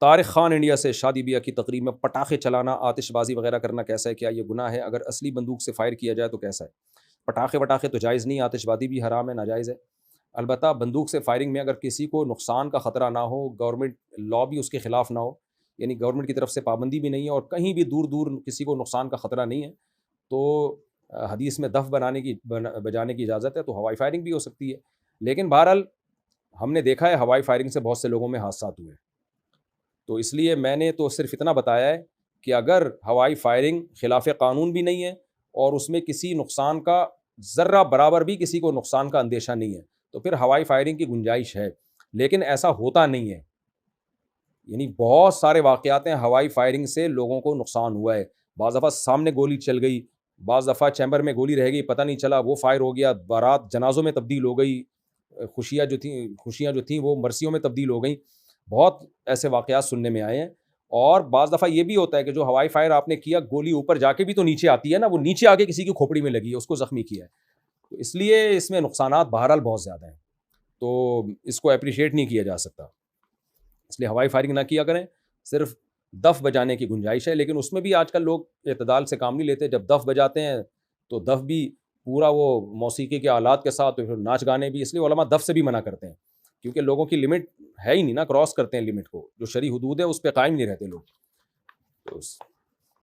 Tariq Khan India سے شادی بیاہ کی تقریب میں پٹاخے چلانا، آتش بازی وغیرہ کرنا کیسا ہے؟ کیا یہ گناہ ہے؟ اگر اصلی بندوق سے فائر کیا جائے تو کیسا ہے؟ پٹاخے تو جائز نہیں، آتش بازی بھی حرام ہے، ناجائز ہے۔ البتہ بندوق سے فائرنگ میں اگر کسی کو نقصان کا خطرہ نہ ہو، گورنمنٹ لا بھی اس کے خلاف نہ ہو، یعنی گورنمنٹ کی طرف سے پابندی بھی نہیں ہے اور کہیں بھی دور دور کسی کو نقصان کا خطرہ نہیں ہے، تو حدیث میں دف بجانے کی اجازت ہے، تو ہوائی فائرنگ بھی ہو سکتی ہے۔ لیکن بہرحال ہم نے دیکھا ہے ہوائی فائرنگ سے بہت سے لوگوں میں حادثات ہوئے، تو اس لیے میں نے تو صرف اتنا بتایا ہے کہ اگر ہوائی فائرنگ خلاف قانون بھی نہیں ہے اور اس میں کسی نقصان کا ذرہ برابر بھی کسی کو نقصان کا اندیشہ نہیں ہے، تو پھر ہوائی فائرنگ کی گنجائش ہے۔ لیکن ایسا ہوتا نہیں ہے، یعنی بہت سارے واقعات ہیں ہوائی فائرنگ سے لوگوں کو نقصان ہوا ہے۔ بعض دفعہ سامنے گولی چل گئی، بعض دفعہ چیمبر میں گولی رہ گئی، پتہ نہیں چلا، وہ فائر ہو گیا، بارات جنازوں میں تبدیل ہو گئی، خوشیاں جو تھیں وہ مرثیوں میں تبدیل ہو گئیں۔ بہت ایسے واقعات سننے میں آئے ہیں۔ اور بعض دفعہ یہ بھی ہوتا ہے کہ جو ہوائی فائر آپ نے کیا، گولی اوپر جا کے بھی تو نیچے آتی ہے نا، وہ نیچے آ کے کسی کی کھوپڑی میں لگی ہے، اس کو زخمی کیا ہے، تو اس لیے اس میں نقصانات بہرحال بہت زیادہ ہیں، تو اس کو اپریشیٹ نہیں کیا جا سکتا، اس لیے ہوائی فائرنگ نہ کیا کریں۔ صرف دف بجانے کی گنجائش ہے، لیکن اس میں بھی آج کل لوگ اعتدال سے کام نہیں لیتے۔ جب دف بجاتے ہیں تو دف بھی پورا وہ موسیقی کے آلات کے ساتھ، پھر ناچ گانے بھی، اس لیے علماء دف سے بھی منع کرتے ہیں، کیونکہ لوگوں کی لمٹ ہے ہی نہیں نا، کراس کرتے ہیں لمٹ کو، جو شرعی حدود ہے اس پہ قائم نہیں رہتے لوگ، تو